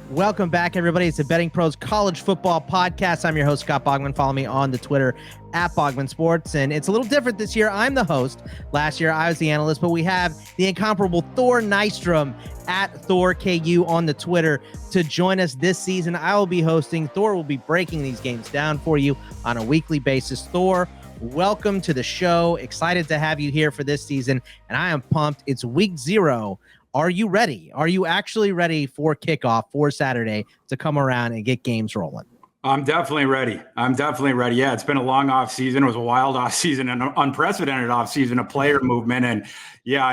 Welcome back, everybody. It's the Betting Pros College Football Podcast. I'm your host, Scott Bogman. Follow me on the Twitter at Bogman Sports. And it's a little different this year. I'm the host. Last year, I was the analyst, but we have the incomparable Thor Nystrom at Thor KU on the Twitter to join us this season. I will be hosting. Thor will be breaking these games down for you on a weekly basis. Thor, welcome to the show. Excited to have you here for this season. And I am pumped. It's week 0. Are you ready? Are you actually ready for kickoff for Saturday to come around and get games rolling? I'm definitely ready. Yeah, it's been a long off season. It was a wild off season, an unprecedented off season of player movement. And yeah,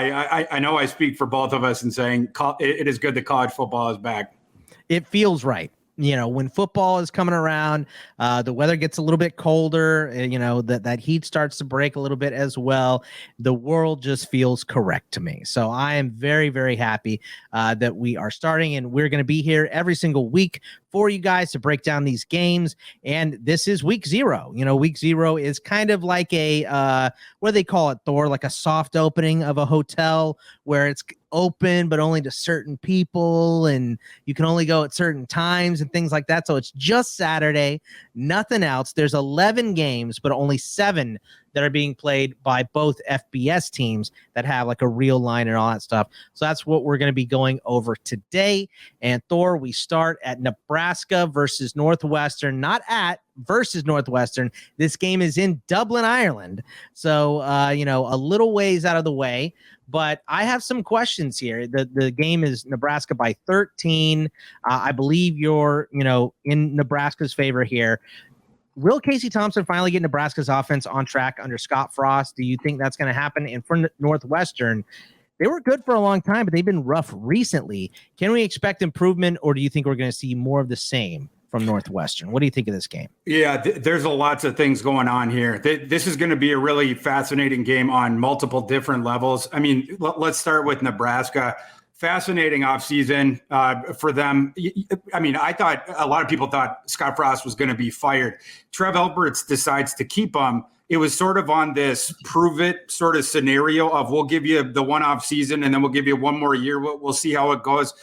I know I speak for both of us in saying it is good that college football is back. It feels right. You know, when football is coming around, the weather gets a little bit colder, that heat starts to break a little bit as well. The world just feels correct to me. So I am very, very happy that we are starting, and we're going to be here every single week for you guys to break down these games. And this is week 0. Week 0 is kind of like a, what do they call it, Thor? Like a soft opening of a hotel where it's open, but only to certain people, and you can only go at certain times and things like that. So it's just Saturday, nothing else. There's 11 games, but only 7 that are being played by both FBS teams that have like a real line and all that stuff. So that's what we're going to be going over today. And Thor, we start at Nebraska versus Northwestern, not at versus Northwestern. This game is in Dublin, Ireland. So, a little ways out of the way, but I have some questions here. The game is Nebraska by 13. I believe you're, in Nebraska's favor here. Will Casey Thompson finally get Nebraska's offense on track under Scott Frost? Do you think that's going to happen? And for Northwestern, they were good for a long time, but they've been rough recently. Can we expect improvement, or do you think we're going to see more of the same from Northwestern? What do you think of this game? Yeah, there's lots of things going on here. This is going to be a really fascinating game on multiple different levels. I mean, let's start with Nebraska. Fascinating offseason for them. I mean, I thought a lot of people thought Scott Frost was going to be fired. Trev Alberts decides to keep him. It was sort of on this prove it sort of scenario of we'll give you the one off season and then we'll give you one more year. We'll see how it goes.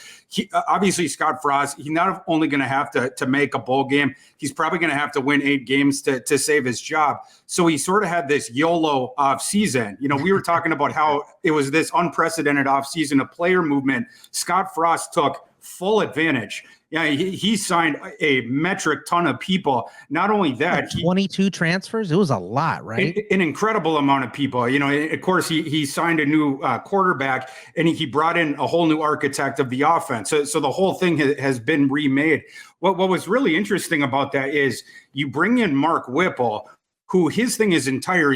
Obviously, Scott Frost, he's not only going to have to make a bowl game, he's probably going to have to win 8 games to save his job. So he sort of had this YOLO off season. We were talking about how it was this unprecedented off season of player movement. Scott Frost took full advantage. Yeah, he signed a metric ton of people. Not only that, 22 transfers. It was a lot, right? An incredible amount of people. Of course, he signed a new quarterback, and he brought in a whole new architect of the offense. So the whole thing has been remade. What was really interesting about that is you bring in Mark Whipple, who his entire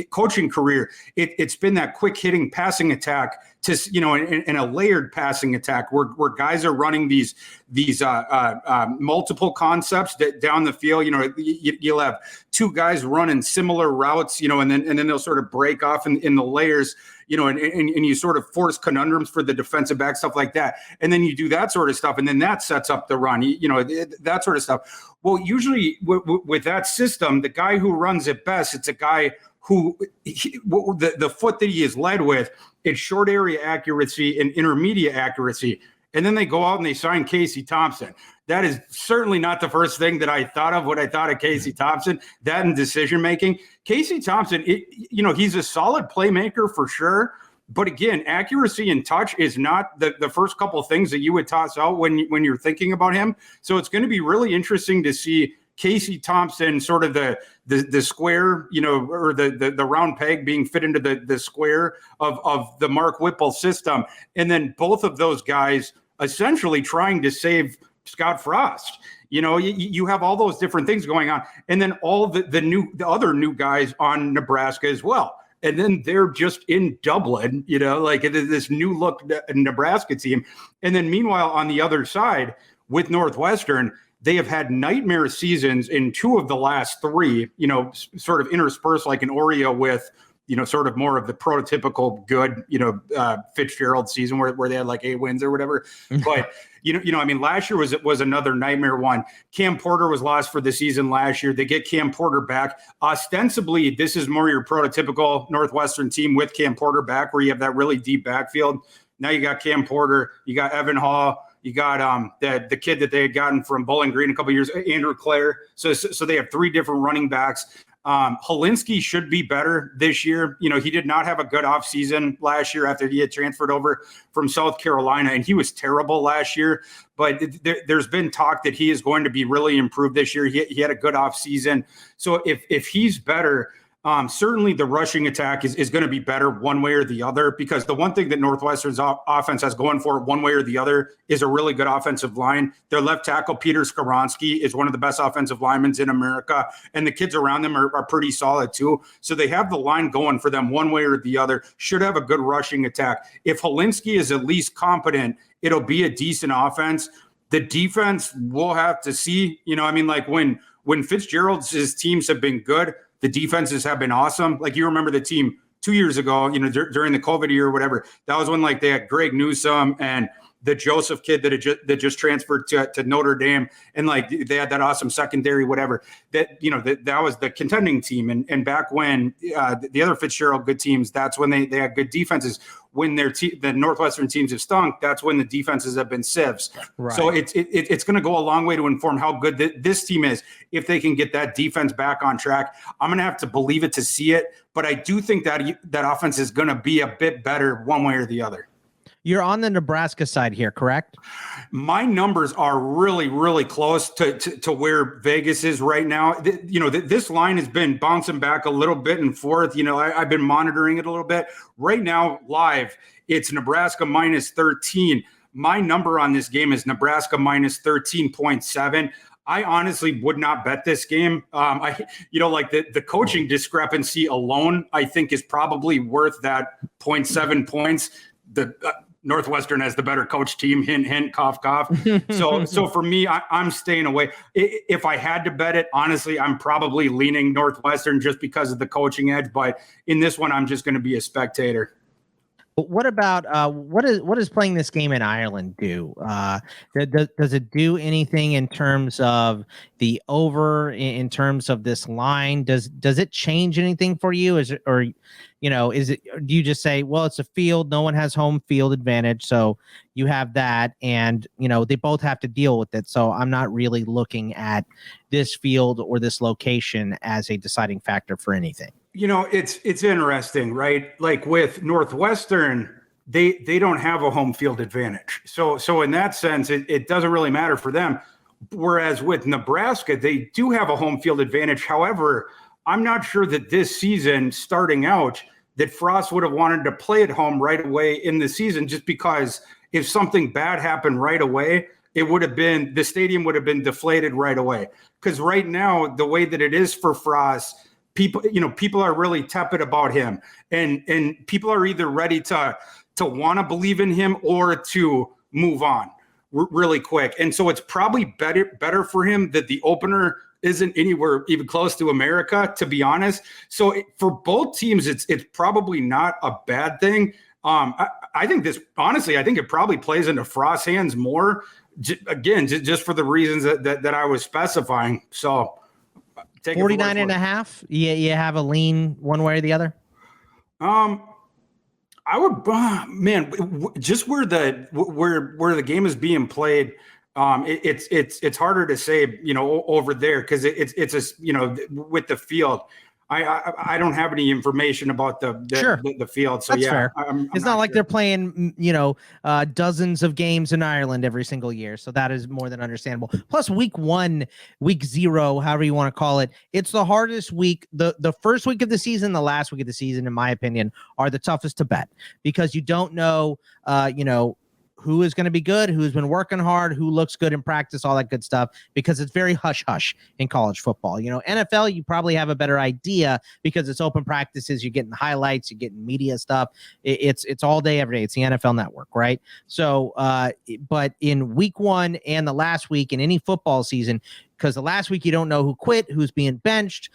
coaching career, it's been that quick hitting passing attack to, in a layered passing attack where guys are running these multiple concepts that down the field. You'll have 2 guys running similar routes, and then they'll sort of break off in the layers, and you sort of force conundrums for the defensive back, stuff like that. And then you do that sort of stuff, and then that sets up the run, that sort of stuff. Well, usually with that system, the guy who runs it best, it's a guy who the foot that he is led with, it's short area accuracy and intermediate accuracy. And then they go out and they sign Casey Thompson. That is certainly not the first thing that I thought of when I thought of Casey Thompson, that in decision making. Casey Thompson, he's a solid playmaker for sure. But again, accuracy and touch is not the first couple of things that you would toss out when you're thinking about him. So it's going to be really interesting to see Casey Thompson, sort of the square, or the round peg being fit into the square of the Mark Whipple system. And then both of those guys essentially trying to save Scott Frost. You have all those different things going on. And then all the other new guys on Nebraska as well. And then they're just in Dublin, like this new look Nebraska team. And then meanwhile, on the other side with Northwestern, they have had nightmare seasons in 2 of the last 3, sort of interspersed like an Oreo with, sort of more of the prototypical good, Fitzgerald season where they had like 8 wins or whatever. But, last year was another nightmare one. Cam Porter was lost for the season last year. They get Cam Porter back. Ostensibly, this is more your prototypical Northwestern team with Cam Porter back, where you have that really deep backfield. Now you got Cam Porter, you got Evan Hall, You got the kid that they had gotten from Bowling Green a couple of years, Andrew Clare. So they have 3 different running backs. Holinsky should be better this year. He did not have a good offseason last year after he had transferred over from South Carolina, and he was terrible last year. But there's been talk that he is going to be really improved this year. He had a good offseason. So if he's better, certainly the rushing attack is going to be better one way or the other, because the one thing that Northwestern's offense has going for it one way or the other is a really good offensive line. Their left tackle, Peter Skoronski, is one of the best offensive linemen in America, and the kids around them are pretty solid too. So they have the line going for them one way or the other, should have a good rushing attack. If Holinsky is at least competent, it'll be a decent offense. The defense, we'll have to see. Like when Fitzgerald's teams have been good, the defenses have been awesome. Like, you remember the team 2 years ago, during the COVID year or whatever, that was when like they had Greg Newsome and the Joseph kid that just transferred to Notre Dame, and like they had that awesome secondary, whatever. That was the contending team. And back when the other Fitzgerald good teams, that's when they had good defenses. When the Northwestern teams have stunk, that's when the defenses have been sieves. Right. So it's going to go a long way to inform how good this team is if they can get that defense back on track. I'm going to have to believe it to see it, but I do think that offense is going to be a bit better one way or the other. You're on the Nebraska side here, correct? My numbers are really, really close to where Vegas is right now. This line has been bouncing back a little bit and forth. I've been monitoring it a little bit. Right now, live, it's Nebraska minus 13. My number on this game is Nebraska minus 13.7. I honestly would not bet this game. The coaching discrepancy alone, I think, is probably worth that 0.7 points. Northwestern has the better coach team, hint, hint, cough, cough. So for me, I'm staying away. If I had to bet it, honestly, I'm probably leaning Northwestern just because of the coaching edge. But in this one, I'm just going to be a spectator. What about what does playing this game in Ireland do? Does it do anything in terms of the over, in terms of this line? Does it change anything for you? Do you just say, well, it's a field, no one has home field advantage, so you have that, and they both have to deal with it. So I'm not really looking at this field or this location as a deciding factor for anything. It's interesting, right? Like with Northwestern, they don't have a home field advantage. So in that sense, it doesn't really matter for them. Whereas with Nebraska, they do have a home field advantage. However, I'm not sure that this season starting out that Frost would have wanted to play at home right away in the season, just because if something bad happened right away, the stadium would have been deflated right away. Because right now, the way that it is for Frost, people are really tepid about him, and people are either ready to want to believe in him or to move on really quick. And so it's probably better for him that the opener isn't anywhere even close to America, to be honest. So for both teams, it's probably not a bad thing. I think it probably plays into Frost's hands more, just for the reasons that I was specifying. So 49.5. You have a lean one way or the other? I would, just where the game is being played. It's harder to say, over there, because it's with the field. I don't have any information about the field. So that's yeah, fair. It's not like sure. they're playing, dozens of games in Ireland every single year. So that is more than understandable. Plus week 1, week 0, however you want to call it, it's the hardest week. The first week of the season, the last week of the season, in my opinion, are the toughest to bet, because you don't know, who is going to be good, who's been working hard, who looks good in practice, all that good stuff, because it's very hush-hush in college football. NFL, you probably have a better idea because it's open practices, you're getting highlights, you're getting media stuff. It's all day, every day. It's the NFL Network, right? So, but in week 1 and the last week in any football season, because the last week you don't know who quit, who's being benched,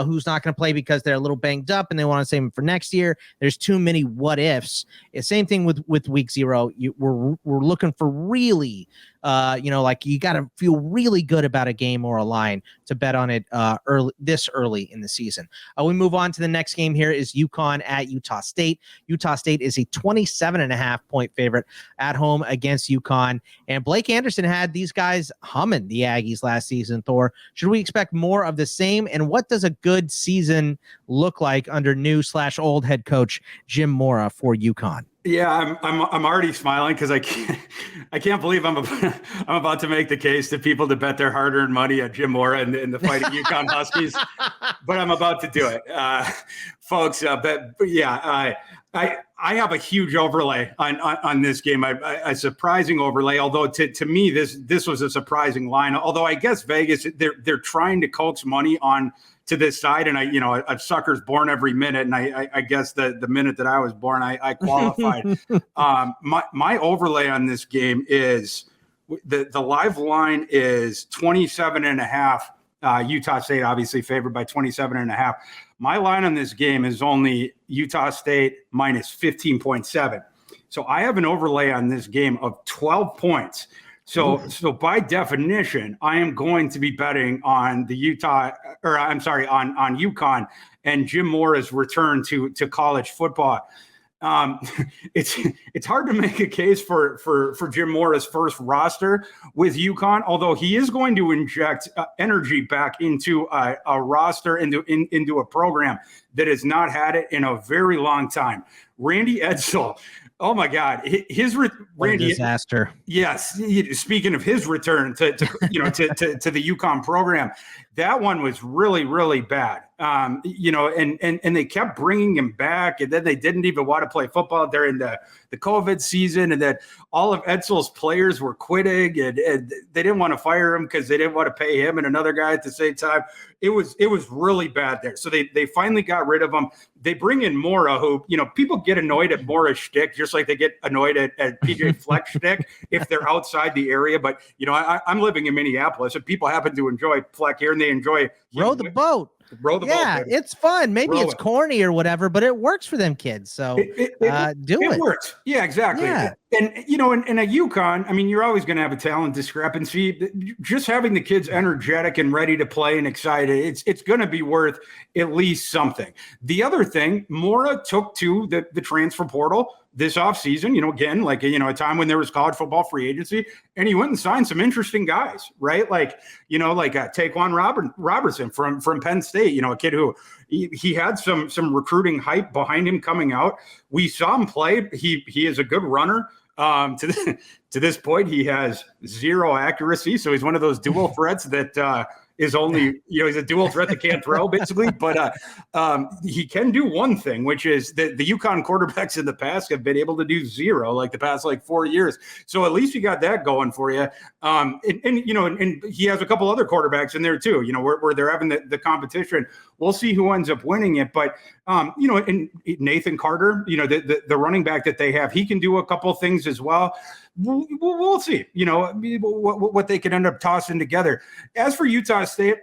who's not going to play because they're a little banged up and they want to save them for next year. There's too many what ifs. Same thing with week 0. We're looking for really, like you got to feel really good about a game or a line to bet on it early in the season. We move on to the next game. Here is UConn at Utah State. Utah State is a 27.5 point favorite at home against UConn. And Blake Anderson had these guys humming the Aggies last season, Thor. Should we expect more of the same? And what does a good season look like under new/old head coach Jim Mora for UConn? Yeah, I'm already smiling because I can't believe I'm about to make the case to people to bet their hard-earned money at Jim Mora and the Fighting UConn Huskies, but I'm about to do it, folks. But yeah, I have a huge overlay on this game, a surprising overlay. Although to me this was a surprising line. Although I guess Vegas they're trying to coax money on to this side, and a sucker's born every minute, and I guess the minute that I was born, I qualified. My overlay on this game is the live line is 27.5. Utah State obviously favored by 27.5. My line on this game is only Utah State minus 15.7. So I have an overlay on this game of 12 points. So by definition, I am going to be betting on on UConn and Jim Mora's return to college football. It's hard to make a case for Jim Mora's first roster with UConn, although he is going to inject energy back into a roster, into a program that has not had it in a very long time. Randy Edsall. Oh my God, Randy disaster. Yes, speaking of his return to the UConn program, that one was really, really bad. And they kept bringing him back, and then they didn't even want to play football during the COVID season, and that all of Edsall's players were quitting, and they didn't want to fire him because they didn't want to pay him and another guy at the same time. It was really bad there. So they finally got rid of him. They bring in Mora, who, people get annoyed at Mora's shtick, just like they get annoyed at PJ Fleck's shtick if they're outside the area. But, I'm living in Minneapolis, and people happen to enjoy Fleck here, and they enjoy row the boat. Row the boat. Yeah, it's fun. Maybe it's corny or whatever, but it works for them kids. So do it. It works. Yeah, exactly. Yeah. And, and at UConn, you're always going to have a talent discrepancy. Just having the kids energetic and ready to play and excited, it's going to be worth at least something. The other thing, Mora took to the transfer portal this offseason, again, a time when there was college football free agency, and he went and signed some interesting guys, right? Taquan Robertson from Penn State, a kid who he had some recruiting hype behind him coming out. We saw him play. He is a good runner. To this point, he has zero accuracy. So he's one of those dual threats that is only, he's a dual threat that can't throw, basically. But he can do one thing, which is that the UConn quarterbacks in the past have been able to do zero, the past 4 years. So at least you got that going for you. And he has a couple other quarterbacks in there too, where they're having the competition. We'll see who ends up winning it. But, and Nathan Carter, the running back that they have, he can do a couple things as well. We'll see, what they can end up tossing together. As for Utah State,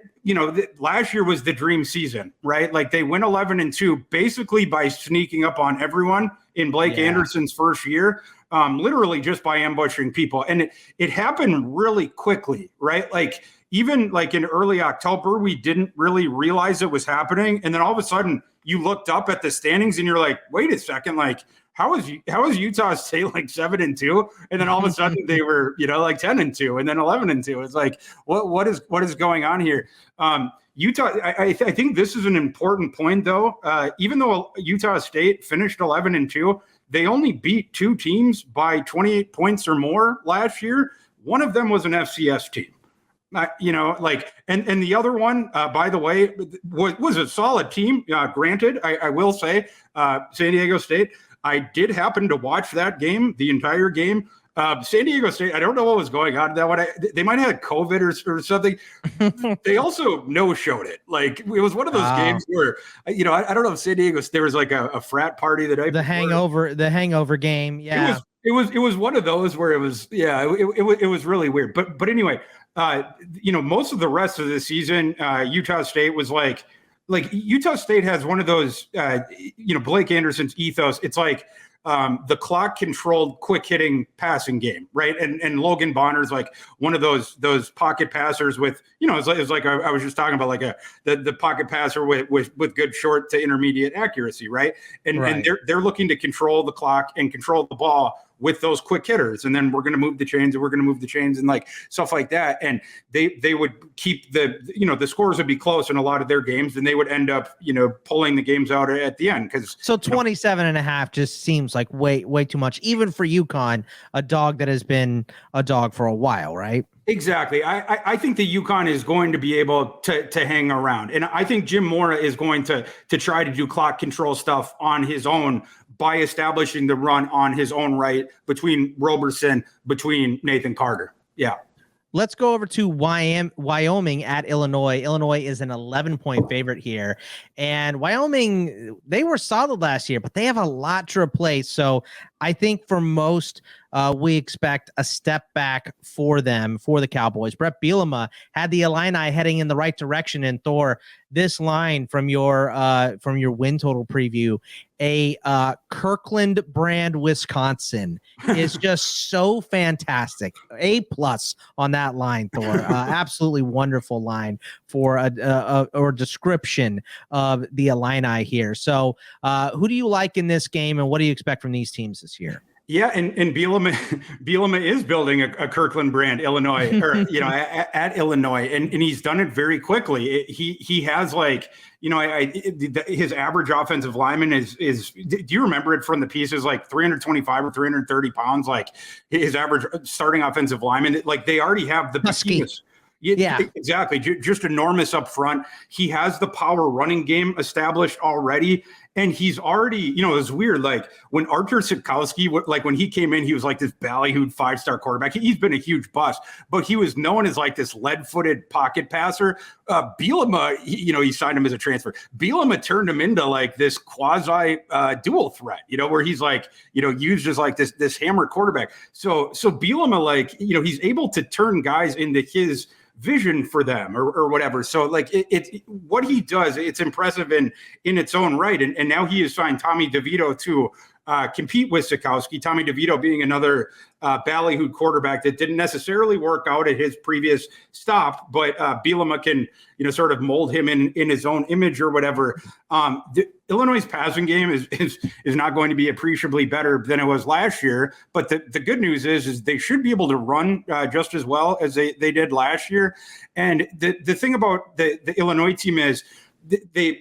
last year was the dream season, right? They went 11-2 basically by sneaking up on everyone in Blake Anderson's first year, literally just by ambushing people. And it happened really quickly, right? Even in early October, we didn't really realize it was happening. And then all of a sudden you looked up at the standings and you're like, wait a second, how is Utah State 7-2? And then all of a sudden they were, 10-2 and then 11-2. It's what is going on here? Utah, I think this is an important point though. Even though Utah State finished 11-2, they only beat 2 teams by 28 points or more last year. One of them was an FCS team. And the other one, by the way, was a solid team. Granted, I will say, San Diego State. I did happen to watch that game, the entire game. San Diego State, I don't know what was going on in that one. They might have had COVID or something. They also no-showed it. It was one of those games where, I don't know if San Diego, there was a frat party that I the hangover game. Yeah. It was one of those where it was, it was really weird. But anyway, most of the rest of the season, Utah State was like Utah State has one of those, Blake Anderson's ethos. It's like the clock controlled quick hitting passing game, right? And Logan Bonner's like one of those pocket passers with, it's like I was just talking about, like the pocket passer with good short to intermediate accuracy, right? And they're looking to control the clock and control the ball with those quick hitters, and then we're going to move the chains and like stuff like that. And they would keep the scores would be close in a lot of their games, and they would end up, pulling the games out at the end. So 27 and a half just seems like way too much, even for UConn, a dog that has been a dog for a while, right? Exactly. I think the UConn is going to be able to hang around. And I think Jim Mora is going to try to do clock control stuff on his own by establishing the run on his own right between Roberson, between Nathan Carter. Yeah. Let's go over to Wyoming at Illinois. Illinois is an 11-point favorite here. And Wyoming, they were solid last year, but they have a lot to replace. So I think for most, we expect a step back for them, for the Cowboys. Brett Bielema had the Illini heading in the right direction. And Thor, this line from your win total preview, a Kirkland brand Wisconsin is just so fantastic. A+ on that line, Thor. Absolutely wonderful line for a description of the Illini here. So who do you like in this game, and what do you expect from these teams this year? Yeah, and Bielema is building a Kirkland brand Illinois, or at Illinois, and he's done it very quickly. He has, like, his average offensive lineman is. Do you remember it from the pieces? Like 325 or 330 pounds. Like his average starting offensive lineman. Like they already have the behemoths. Yeah, exactly. Just enormous up front. He has the power running game established already. And he's already, it's weird. Like when Artur Sitkowski, like when he came in, he was like this ballyhooed 5-star quarterback. He's been a huge bust, but he was known as like this lead-footed pocket passer. Bielema, he signed him as a transfer. Bielema turned him into like this quasi dual threat, where he's like, used as like this hammer quarterback. So Bielema, like, he's able to turn guys into his vision for them or whatever. So like it what he does, it's impressive in its own right. And now he has signed Tommy DeVito to compete with Sitkowski. Tommy DeVito being another ballyhooed quarterback that didn't necessarily work out at his previous stop, but Bielema can, sort of mold him in his own image or whatever. The Illinois' passing game is not going to be appreciably better than it was last year. But the good news is they should be able to run just as well as they did last year. And the thing about the Illinois team is they're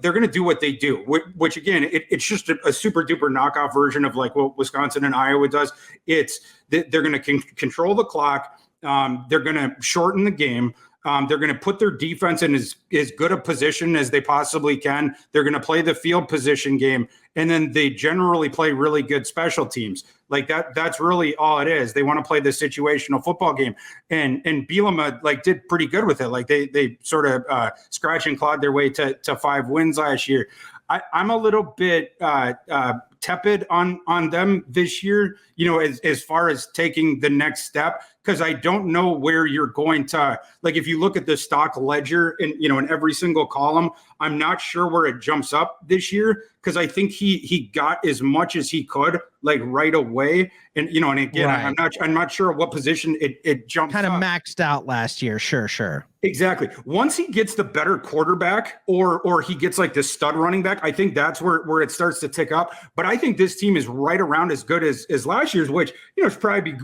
going to do what they do, which again, it's just a super duper knockoff version of like what Wisconsin and Iowa does. They're going to control the clock. They're going to shorten the game. They're going to put their defense in as good a position as they possibly can. They're going to play the field position game. And then they generally play really good special teams. Like that's really all it is. They want to play the situational football game. And Bielema like did pretty good with it. Like they sort of scratch and clawed their way to 5 wins last year. I'm a little bit tepid on them this year, as far as taking the next step, because I don't know where you're going to, like, if you look at the stock ledger in every single column, I'm not sure where it jumps up this year, because I think he got as much as he could like right away. And, and again, right. I'm not sure what position it jumps kind of up. Maxed out last year. Sure. Exactly. Once he gets the better quarterback or he gets like the stud running back, I think that's where it starts to tick up. But I think this team is right around as good as last year's, which, should probably be,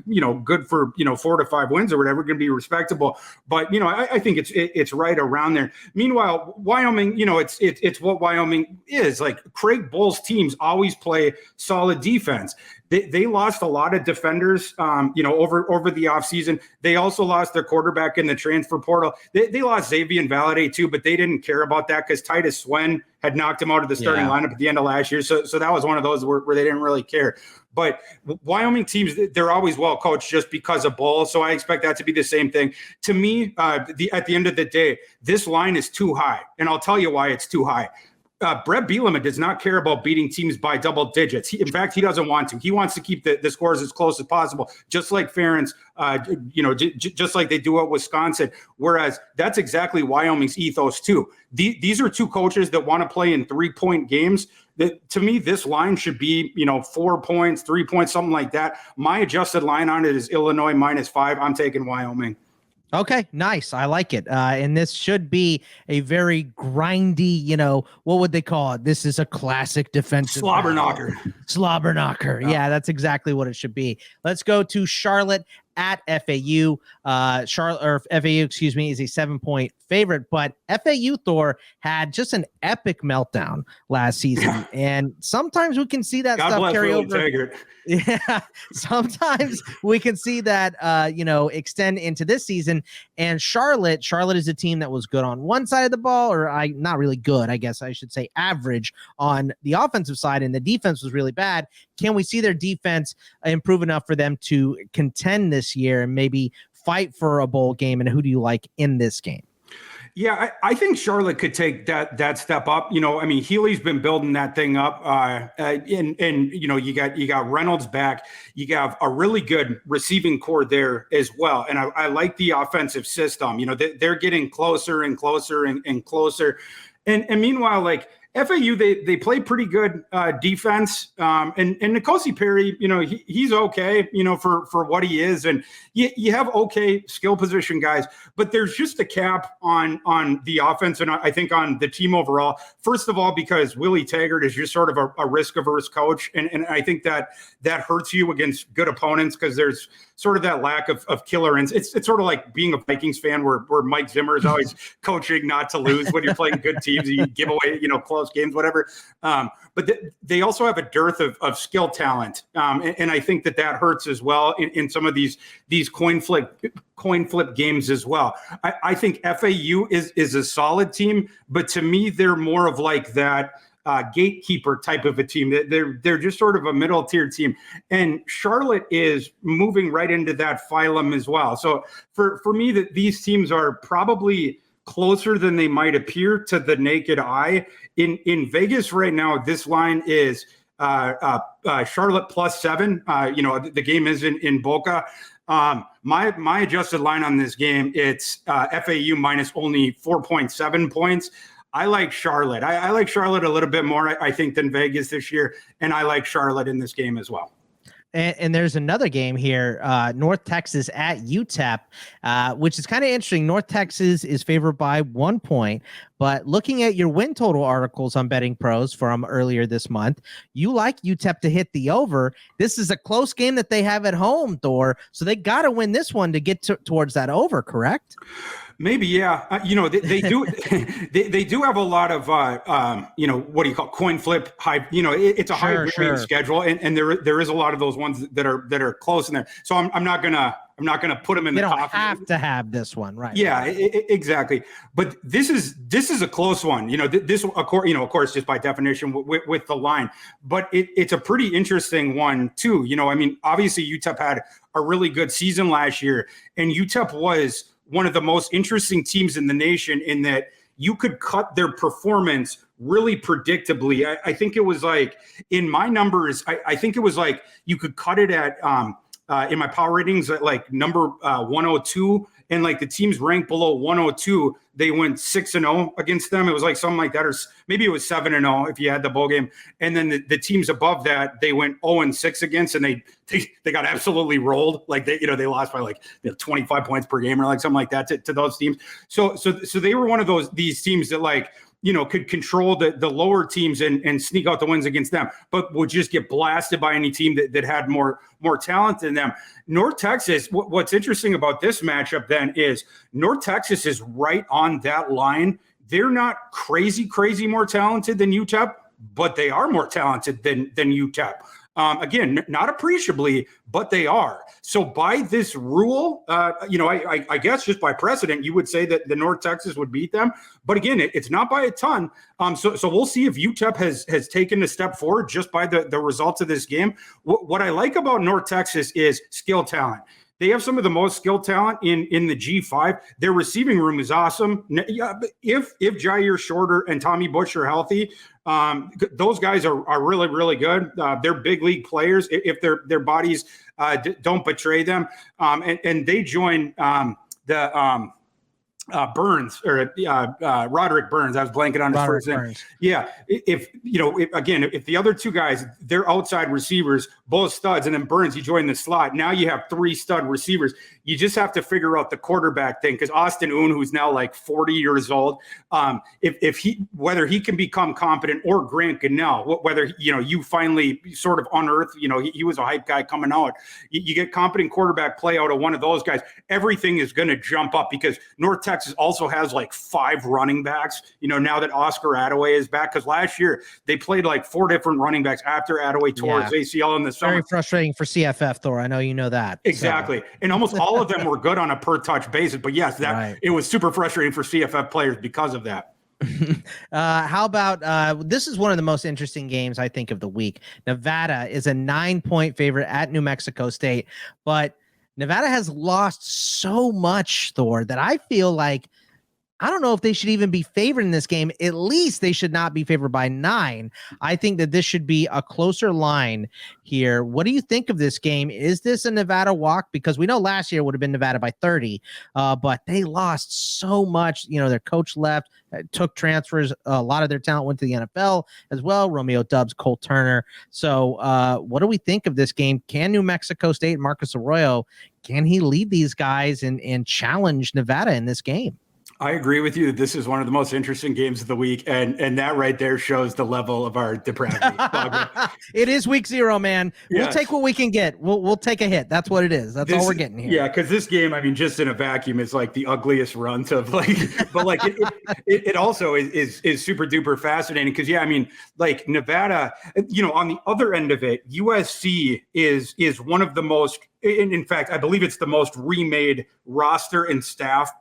good for, 4 to 5 wins or whatever, going to be respectable. But, I think it's right around there. Meanwhile, Wyoming, it's what Wyoming is. Like Craig Bull's teams always play solid defense. They lost a lot of defenders, over the offseason. They also lost their quarterback in the transfer portal. They lost Xavier Valade too, but they didn't care about that because Titus Swen had knocked him out of the starting lineup at the end of last year. So that was one of those where they didn't really care. But Wyoming teams, they're always well coached just because of Bull. So I expect that to be the same thing. To me, at the end of the day, this line is too high. And I'll tell you why it's too high. Brett Bielema does not care about beating teams by double digits. In fact, he doesn't want to. He wants to keep the scores as close as possible, just like Ferentz, just like they do at Wisconsin. Whereas that's exactly Wyoming's ethos too. These are two coaches that want to play in 3-point games. That, to me, this line should be 4 points, 3 points, something like that. My adjusted line on it is Illinois -5. I'm taking Wyoming. Okay, nice. I like it. And this should be a very grindy, what would they call it? This is a classic defensive slobber knocker. Slobber knocker. Yeah, that's exactly what it should be. Let's go to Charlotte at FAU. FAU, is a 7-point favorite, but FAU, Thor, had just an epic meltdown last season. And sometimes we can see that stuff carry over. Yeah, sometimes we can see that, extend into this season. And Charlotte is a team that was good on one side of the ball, or not really good, I guess I should say average on the offensive side, and the defense was really bad. Can we see their defense improve enough for them to contend this year and maybe fight for a bowl game? And who do you like in this game? Yeah, I think Charlotte could take that step up. Healy's been building that thing up, and you got Reynolds back. You have a really good receiving core there as well, and I like the offensive system. They're getting closer and closer and closer, and meanwhile, like FAU, they play pretty good defense, and N'Kosi Perry, he's okay, for what he is, and you have okay skill position guys, but there's just a cap on the offense, and I think on the team overall. First of all, because Willie Taggart is just sort of a risk-averse coach, and I think that hurts you against good opponents because there's sort of that lack of killer ends. It's sort of like being a Vikings fan where Mike Zimmer is always coaching not to lose when you're playing good teams. You give away, close games, whatever. But they also have a dearth of skill talent. And I think that hurts as well in some of these coin flip games as well. I think FAU is a solid team, but to me, they're more of like that gatekeeper type of a team. They're just sort of a middle tier team, and Charlotte is moving right into that phylum as well. So for me, that these teams are probably closer than they might appear to the naked eye. In Vegas right now, this line is Charlotte +7. The game is in Boca. My adjusted line on this game, it's FAU minus only 4.7 points. I like Charlotte. I like Charlotte a little bit more, I think, than Vegas this year, and I like Charlotte in this game as well. And there's another game here, North Texas at UTEP, which is kind of interesting. North Texas is favored by 1 point, but looking at your win total articles on Betting Pros from earlier this month, you like UTEP to hit the over. This is a close game that they have at home, Thor, so they got to win this one to get towards that over, correct? Maybe, yeah. They do. they do have a lot of what do you call coin flip high. It's a high schedule, and there is a lot of those ones that are close in there. So I'm not gonna put them in the top. You don't have to have this one, right? Yeah, exactly. But this is a close one. This of course, just by definition with the line. But it's a pretty interesting one too. Obviously UTEP had a really good season last year, and UTEP was one of the most interesting teams in the nation in that you could cut their performance really predictably. I think it was like in my numbers, I think it was like you could cut it at in my power ratings at like number 102, and like the teams ranked below 102, they went 6-0 against them. It was like something like that, or maybe it was 7-0 if you had the bowl game. And then the teams above that, they went 0-6 against, and they got absolutely rolled. Like they lost by like 25 points per game or like something like that to those teams. So they were one of these teams that like, could control the lower teams and sneak out the wins against them, but would just get blasted by any team that had more talent than them. North Texas, what's interesting about this matchup then is North Texas is right on that line. They're not crazy more talented than UTEP, but they are more talented than UTEP. Again, not appreciably, but they are. So by this rule, I guess just by precedent, you would say that the North Texas would beat them. But again, it's not by a ton. So we'll see if UTEP has taken a step forward just by the results of this game. What I like about North Texas is skill talent. They have some of the most skilled talent in the G5. Their receiving room is awesome. If Jair Shorter and Tommy Bush are healthy, those guys are really, really good. They're big league players if their bodies don't betray them. And they join the Burns or Roderick Burns. I was blanking on his first name. Yeah. If the other two guys, they're outside receivers, both studs, and then Burns, you join the slot. Now you have 3 stud receivers. You just have to figure out the quarterback thing, because Austin Oon, who's now like 40 years old, whether he can become competent, or Grant Gunnell, whether you finally sort of unearth, he was a hype guy coming out. You get competent quarterback play out of one of those guys, everything is going to jump up, because North Texas also has like 5 running backs. Now that Oscar Attaway is back, because last year they played like 4 different running backs after Attaway tore his ACL in the summer. Very frustrating for CFF, Thor. I know you know that. Exactly. So. And almost all of them were good on a per touch basis. But yes, it was super frustrating for CFF players because of that. How about this is one of the most interesting games, I think, of the week. Nevada is a 9-point favorite at New Mexico State, but Nevada has lost so much, Thor, that I feel like I don't know if they should even be favored in this game. At least they should not be favored by 9. I think that this should be a closer line here. What do you think of this game? Is this a Nevada walk? Because we know last year would have been Nevada by 30, but they lost so much. Their coach left, took transfers. A lot of their talent went to the NFL as well. Romeo Doubs, Cole Turner. So what do we think of this game? Can New Mexico State, Marcus Arroyo, can he lead these guys and challenge Nevada in this game? I agree with you. This is one of the most interesting games of the week, and that right there shows the level of our depravity. It is week 0, man. Yes. We'll take what we can get. We'll take a hit. That's what it is. That's all we're getting here. Yeah, because this game, I mean, just in a vacuum, is like the ugliest runt of but it also is super duper fascinating because like Nevada, on the other end of it, USC is one of the most. In fact, I believe it's the most remade roster and staff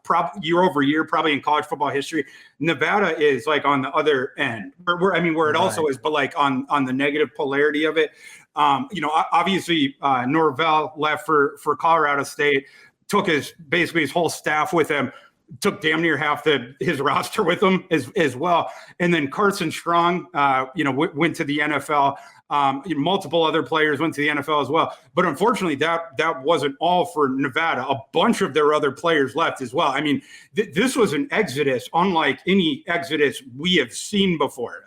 year over year, probably in college football history. Nevada is like on the other end, where it also is, but like on the negative polarity of it. Obviously Norvell left for Colorado State, took basically his whole staff with him, took damn near half his roster with him as well. And then Carson Strong, went to the NFL. Multiple other players went to the NFL as well. But unfortunately, that wasn't all for Nevada. A bunch of their other players left as well. I mean, this was an exodus unlike any exodus we have seen before.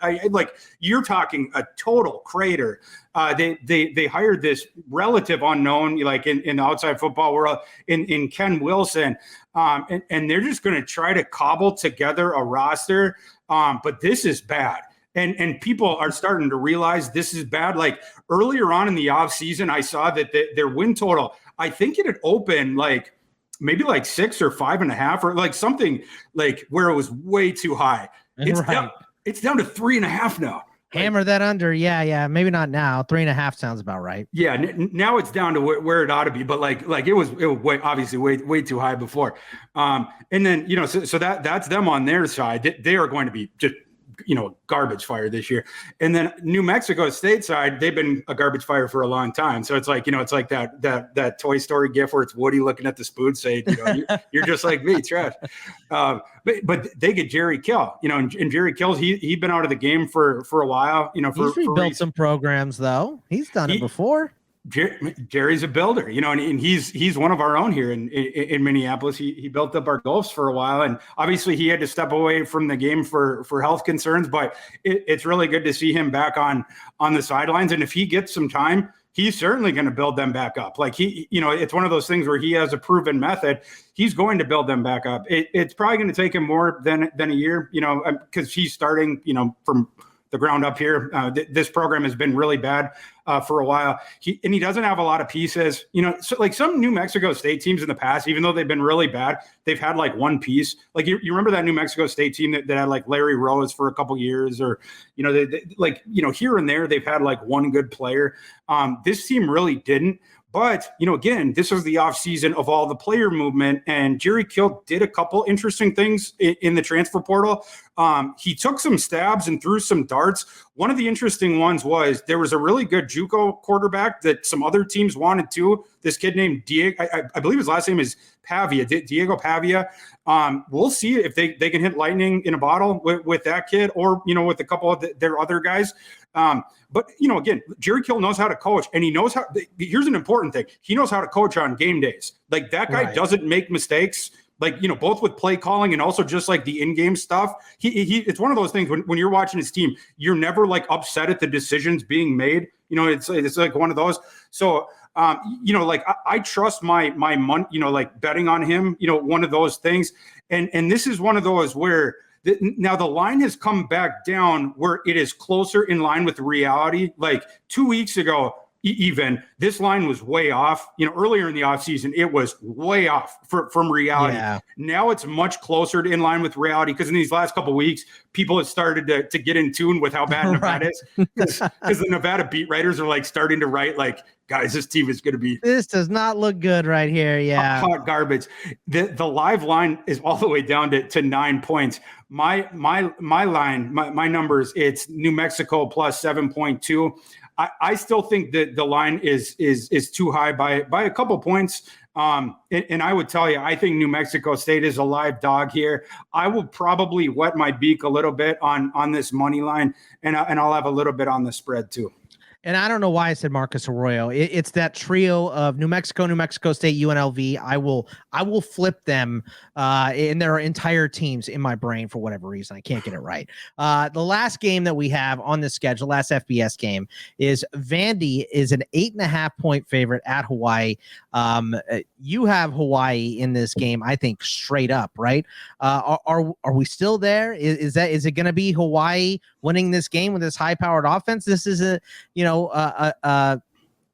You're talking a total crater. They hired this relative unknown, like in the outside football world, in Ken Wilson. And they're just going to try to cobble together a roster. But this is bad. And people are starting to realize this is bad. Like earlier on in the offseason, I saw that their win total, I think it had opened like maybe like 6 or 5.5 or like something like where it was way too high. It's down to 3.5 now. Hammer that under. Yeah. Maybe not now. 3.5 sounds about right. Yeah. Now it's down to where it ought to be, but like it was obviously way too high before. And then, so that's them on their side. They are going to be just, garbage fire this year. And then New Mexico State side, they've been a garbage fire for a long time. So it's like, it's like that Toy Story gif where it's Woody looking at the spoon saying, you're just like me, trash. But they get Jerry Kill, and Jerry Kill's, he'd been out of the game for a while, he's rebuilt some programs though. He's done it before. Jerry's a builder, and he's one of our own here in Minneapolis. He built up our Gulfs for a while, and obviously he had to step away from the game for health concerns. But it's really good to see him back on the sidelines. And if he gets some time, he's certainly going to build them back up. Like it's one of those things where he has a proven method. He's going to build them back up. It's probably going to take him more than a year, because he's starting, from the ground up here. This program has been really bad for a while. He doesn't have a lot of pieces, so like some New Mexico State teams in the past, even though they've been really bad, they've had like one piece. Like you remember that New Mexico State team that had like Larry Rose for a couple years, or, they here and there, they've had like one good player. This team really didn't. But, again, this was the offseason of all the player movement, and Jerry Kill did a couple interesting things in the transfer portal. He took some stabs and threw some darts. One of the interesting ones was there was a really good JUCO quarterback that some other teams wanted too. This kid named Diego, I believe his last name is Pavia, Diego Pavia. We'll see if they can hit lightning in a bottle with that kid, or, with a couple of their other guys. But, again, Jerry Kill knows how to coach, and he knows how. Here's an important thing. He knows how to coach on game days. Like, that guy doesn't make mistakes, like, both with play calling and also just like the in-game stuff. It's one of those things when you're watching his team, you're never like upset at the decisions being made. It's like one of those. So, I trust my money, like betting on him, one of those things. And this is one of those where now the line has come back down where it is closer in line with reality. Like 2 weeks ago, even this line was way off. Earlier in the offseason, it was way off from reality. Yeah. Now it's much closer to in line with reality, because in these last couple of weeks, people have started to get in tune with how bad Nevada is. Because the Nevada beat writers are like starting to write like, guys, this team is going to be. This does not look good right here. Yeah, hot garbage. The live line is all the way down to 9 points. My line, my numbers, it's New Mexico plus 7.2. I still think that the line is too high by a couple points. And I would tell you, I think New Mexico State is a live dog here. I will probably wet my beak a little bit on this money line, and I'll have a little bit on the spread too. And I don't know why I said Marcus Arroyo. It's that trio of New Mexico State, UNLV. I will flip them in their entire teams in my brain for whatever reason. I can't get it right. The last game that we have on the schedule, last FBS game, is Vandy is an 8.5 point favorite at Hawaii. You have Hawaii in this game, I think, straight up, right? Are we still there? Is it going to be Hawaii winning this game with this high-powered offense? This is a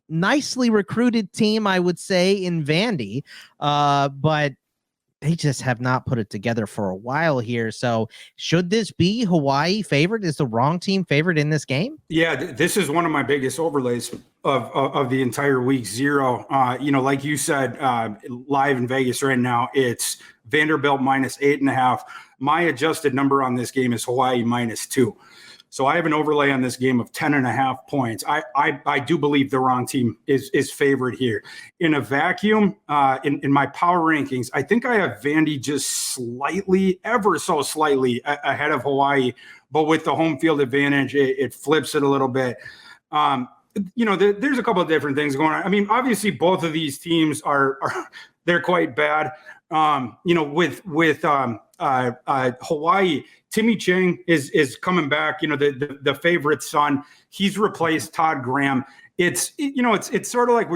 nicely recruited team, I would say, in Vandy, but they just have not put it together for a while here. So should this be Hawaii favored? Is the wrong team favored in this game? Yeah, this is one of my biggest overlays of the entire week 0. Like you said, live in Vegas right now, it's Vanderbilt minus 8.5. My adjusted number on this game is Hawaii minus 2. So I have an overlay on this game of 10.5 points. I do believe the wrong team is favored here. In a vacuum, in my power rankings, I think I have Vandy just slightly, ever so slightly ahead of Hawaii. But with the home field advantage, it flips it a little bit. There's a couple of different things going on. I mean, obviously, both of these teams are they're quite bad. With Hawaii, Timmy Chang is coming back. The favorite son. He's replaced Todd Graham. It's sort of like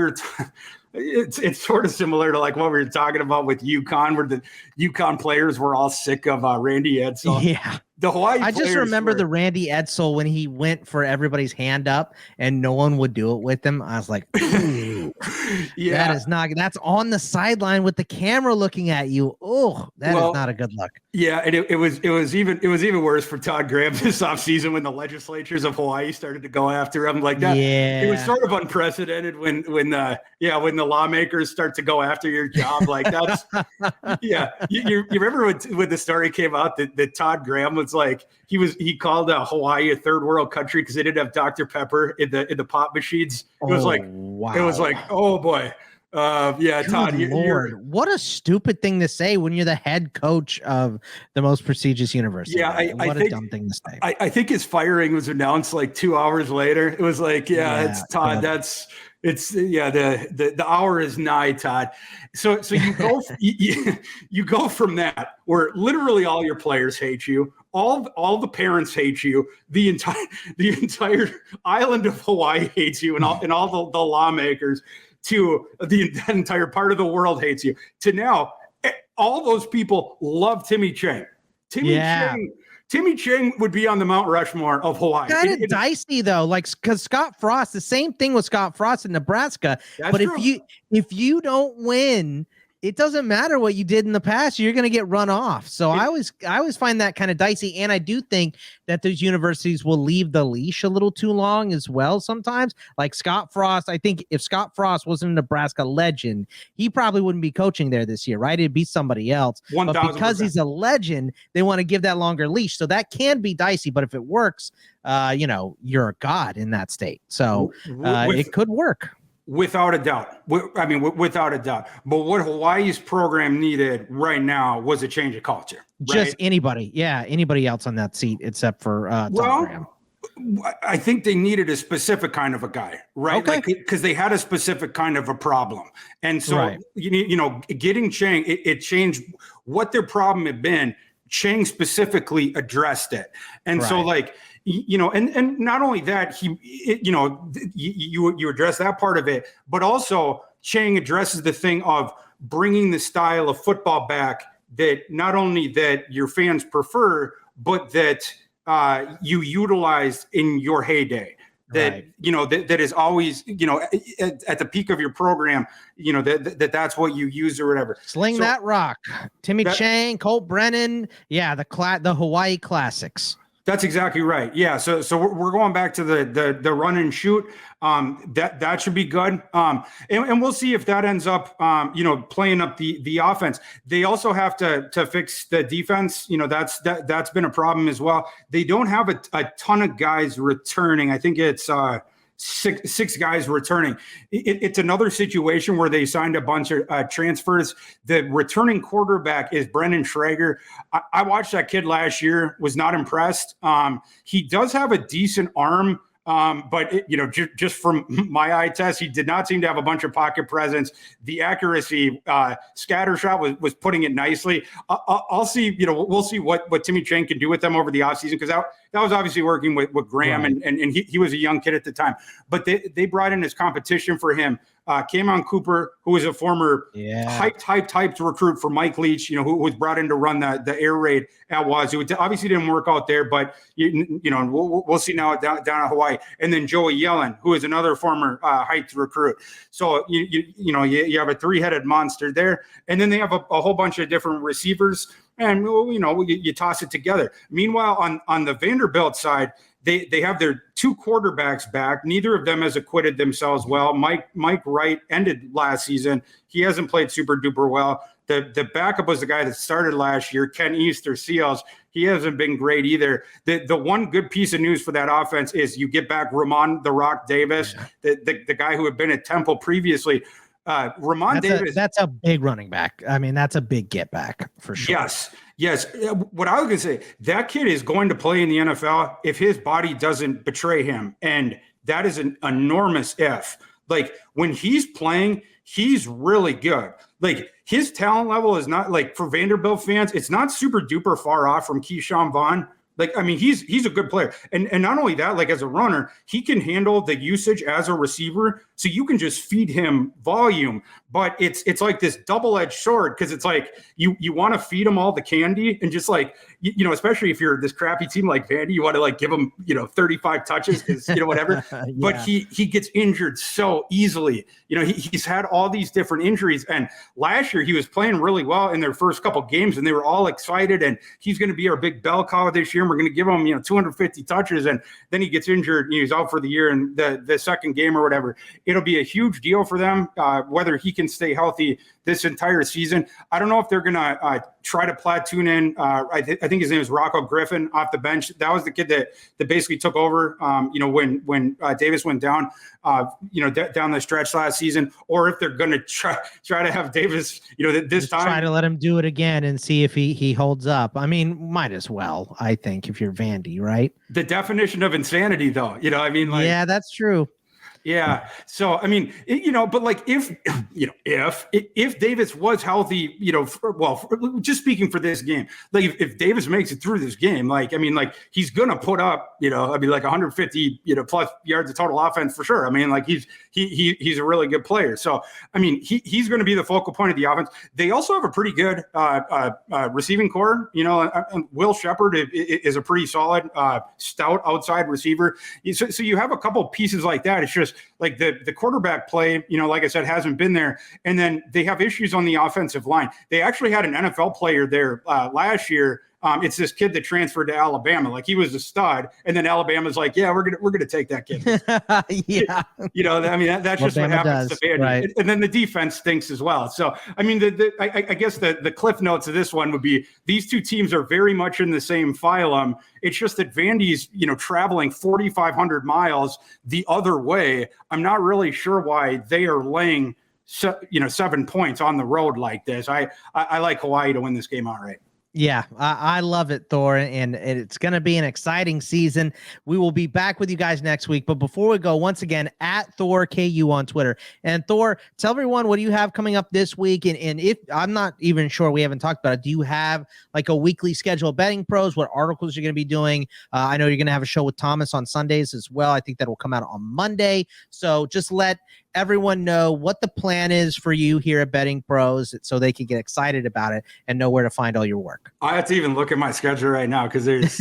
it's sort of similar to like what we were talking about with UConn, where the UConn players were all sick of Randy Edsall. Yeah. The Hawaii. I just remember the Randy Edsall when he went for everybody's hand up and no one would do it with him. I was like, ooh, yeah, that's on the sideline with the camera looking at you. Oh, that is not a good look. Yeah, and it was even worse for Todd Graham this offseason when the legislatures of Hawaii started to go after him like that. Yeah. It was sort of unprecedented when the lawmakers start to go after your job like that's yeah. You remember when the story came out that Todd Graham was like he called Hawaii a third world country because they didn't have Dr. Pepper in the pop machines. It was wow. It was like, oh boy. Good Todd, Lord, what a stupid thing to say when you're the head coach of the most prestigious university. Yeah, I think, a dumb thing to say. I think his firing was announced like 2 hours later. It was like, it's Todd. The hour is nigh, Todd. So you go you go from that where literally all your players hate you, all the parents hate you, the entire island of Hawaii hates you, and all the lawmakers, to the entire part of the world hates you, to now all those people love Timmy Chang. Timmy Chang would be on the Mount Rushmore of Hawaii. Kind of dicey though, like because Scott Frost, the same thing with Scott Frost in Nebraska. But true. if you don't win it doesn't matter what you did in the past, you're going to get run off. So I always find that kind of dicey. And I do think that those universities will leave the leash a little too long as well sometimes. Like Scott Frost, I think if Scott Frost wasn't a Nebraska legend, he probably wouldn't be coaching there this year, right? It'd be somebody else. 1,000%. But because he's a legend, they want to give that longer leash. So that can be dicey. But if it works, you're a god in that state. So it could work. Without a doubt. Without a doubt. But what Hawaii's program needed right now was a change of culture. Right? Just anybody. Yeah, anybody else on that seat except for Tom Graham. I think they needed a specific kind of a guy, right? Okay. Because they had a specific kind of a problem. And so, getting Chang, it changed what their problem had been. Chang specifically addressed it. And so and not only that, you address that part of it, but also Chang addresses the thing of bringing the style of football back that not only that your fans prefer, but that you utilized in your heyday. That that is always at the peak of your program, that's what you use or whatever. Sling that rock, Timmy Chang, Colt Brennan, the Hawaii classics. That's exactly right. Yeah. So we're going back to the run and shoot. That should be good. And we'll see if that ends up playing up the offense. They also have to fix the defense. That's been a problem as well. They don't have a ton of guys returning. I think it's six guys returning. It's another situation where they signed a bunch of transfers. The returning quarterback is Brendan Schrager. I watched that kid last year, was not impressed. He does have a decent arm. But just from my eye test, he did not seem to have a bunch of pocket presence. The accuracy, scatter shot was putting it nicely. I'll see, we'll see what Timmy Chang can do with them over the offseason, because that was obviously working with Graham, right. and he was a young kid at the time. But they brought in his competition for him. Kamon Cooper, who was a former hyped recruit for Mike Leach, who was brought in to run the air raid at Wazoo. It obviously didn't work out there, but we'll see now down at Hawaii. And then Joey Yellen, who is another former hyped recruit. So you have a three-headed monster there, and then they have a whole bunch of different receivers, and you toss it together. Meanwhile, on the Vanderbilt side, They have their two quarterbacks back. Neither of them has acquitted themselves well. Mike Wright ended last season. He hasn't played super duper well. The backup was the guy that started last year, Ken Easter Seals. He hasn't been great either. The one good piece of news for that offense is you get back Ramon the Rock Davis, the guy who had been at Temple previously. Davis. That's a big running back. I mean, that's a big get back for sure. Yes. What I was going to say, that kid is going to play in the NFL if his body doesn't betray him. And that is an enormous if. Like, when he's playing, he's really good. Like, his talent level is not, like, for Vanderbilt fans, it's not super duper far off from Keyshawn Vaughn. Like, I mean, he's a good player. And not only that, like, as a runner, he can handle the usage as a receiver. So you can just feed him volume. But it's like this double-edged sword, because it's like you want to feed him all the candy, and just like, especially if you're this crappy team like Vandy, you want to like give him, 35 touches, because, whatever. Yeah. But he gets injured so easily. He's had all these different injuries. And last year he was playing really well in their first couple games, and they were all excited, and he's going to be our big bell cow this year. And we're going to give him, 250 touches. And then he gets injured, and he's out for the year in the second game or whatever. It'll be a huge deal for them, whether he can stay healthy this entire season. I don't know if they're going to try to platoon in. I think his name is Rocco Griffin off the bench. That was the kid that basically took over, when Davis went down, down the stretch last season, or if they're going to try to have Davis, this just time. Try to let him do it again and see if he holds up. I mean, might as well, I think, if you're Vandy, right? The definition of insanity, though, yeah, that's true. Yeah. So, I mean, but like if Davis was healthy, just speaking for this game, like if Davis makes it through this game, like, I mean, like he's going to put up, like 150, plus yards of total offense for sure. I mean, like he's a really good player. So, I mean, he's going to be the focal point of the offense. They also have a pretty good receiving core, Will Shepard is a pretty solid, stout outside receiver. So you have a couple pieces like that. It's just, just like the quarterback play, like I said, hasn't been there. And then they have issues on the offensive line. They actually had an NFL player there last year. It's this kid that transferred to Alabama. Like, he was a stud, and then Alabama's like, yeah, we're gonna take that kid. Yeah, I mean, that's just what happens to Vandy. Right. And then the defense stinks as well. So, I mean, I guess the cliff notes of this one would be these two teams are very much in the same phylum. It's just that Vandy's, traveling 4,500 miles the other way. I'm not really sure why they are laying, 7 points on the road like this. I like Hawaii to win this game outright. Yeah, I love it, Thor, and it's going to be an exciting season. We will be back with you guys next week. But before we go, once again, at Thor KU on Twitter. And Thor, tell everyone, what do you have coming up this week? And if I'm not even sure, we haven't talked about it, do you have like a weekly schedule of Betting Pros? What articles you're going to be doing? I know you're going to have a show with Thomas on Sundays as well. I think that will come out on Monday. So just let everyone know what the plan is for you here at Betting Pros so they can get excited about it and know where to find all your work. I have to even look at my schedule right now because there's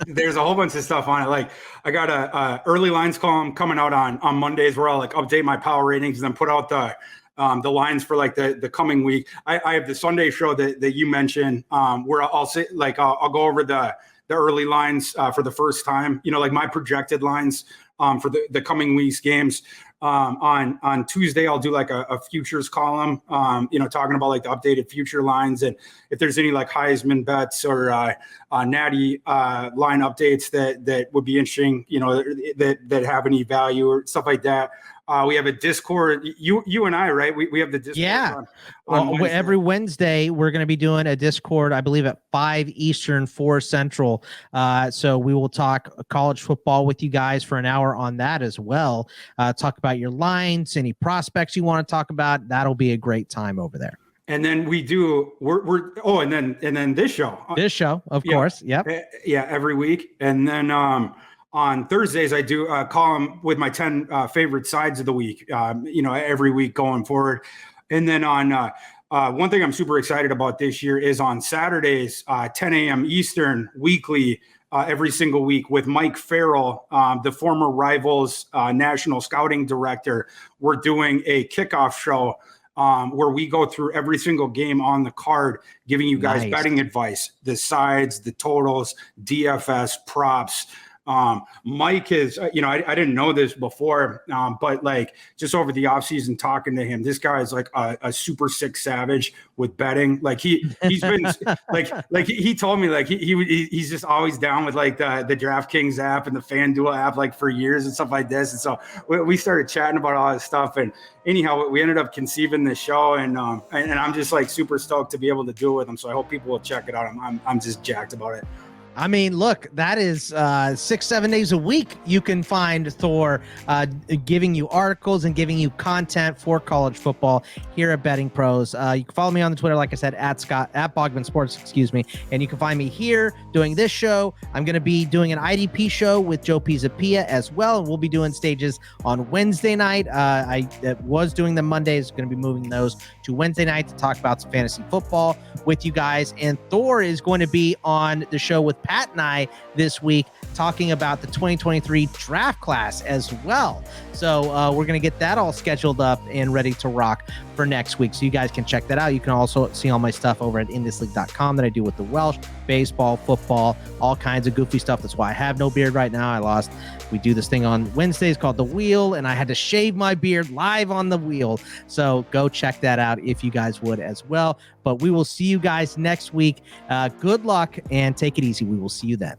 there's a whole bunch of stuff on it. Like, I got a early lines column coming out on Mondays where I'll like update my power ratings and then put out the lines for like the coming week. I have the Sunday show that you mentioned where I'll say like I'll go over the early lines for the first time, like my projected lines for the coming week's games. On Tuesday, I'll do like a futures column, talking about like the updated future lines. And if there's any like Heisman bets or natty line updates that would be interesting, that have any value or stuff like that. We have a Discord. You and I, right? We have the Discord. Yeah. On Wednesday. Every Wednesday, we're going to be doing a Discord, I believe, at 5 Eastern, 4 Central. So we will talk college football with you guys for an hour on that as well. Talk about your lines, any prospects you want to talk about. That'll be a great time over there. And then and then this show. This show, of course. Yep. Yeah, every week. And then on Thursdays, I do a column with my 10 favorite sides of the week, every week going forward. And then on one thing I'm super excited about this year is on Saturdays, 10 a.m. Eastern weekly, every single week with Mike Farrell, the former Rivals national scouting director. We're doing a kickoff show where we go through every single game on the card, giving you guys betting advice, the sides, the totals, DFS, props. Mike is, I didn't know this before, but like just over the offseason talking to him, this guy is like a super sick savage with betting. Like he's been like he told me like he's just always down with like the DraftKings app and the FanDuel app like for years and stuff like this. And so we started chatting about all this stuff. And anyhow, we ended up conceiving this show, and I'm just like super stoked to be able to do it with him. So I hope people will check it out. I'm just jacked about it. I mean, look, that is 6-7 days a week you can find Thor giving you articles and giving you content for college football here at Betting Pros. You can follow me on the Twitter, like I said, at Bogman Sports, and you can find me here doing this show. I'm going to be doing an IDP show with Joe Pisapia as well, and we'll be doing stages on Wednesday night. I was doing them Mondays, going to be moving those to Wednesday night to talk about some fantasy football with you guys. And Thor is going to be on the show with Pat and I this week talking about the 2023 draft class as well. So we're going to get that all scheduled up and ready to rock for next week. So you guys can check that out. You can also see all my stuff over at indusleague.com that I do with the Welsh, baseball, football, all kinds of goofy stuff. That's why I have no beard right now. We do this thing on Wednesdays called The Wheel, and I had to shave my beard live on The Wheel. So go check that out if you guys would as well. But we will see you guys next week. Good luck and take it easy. We will see you then.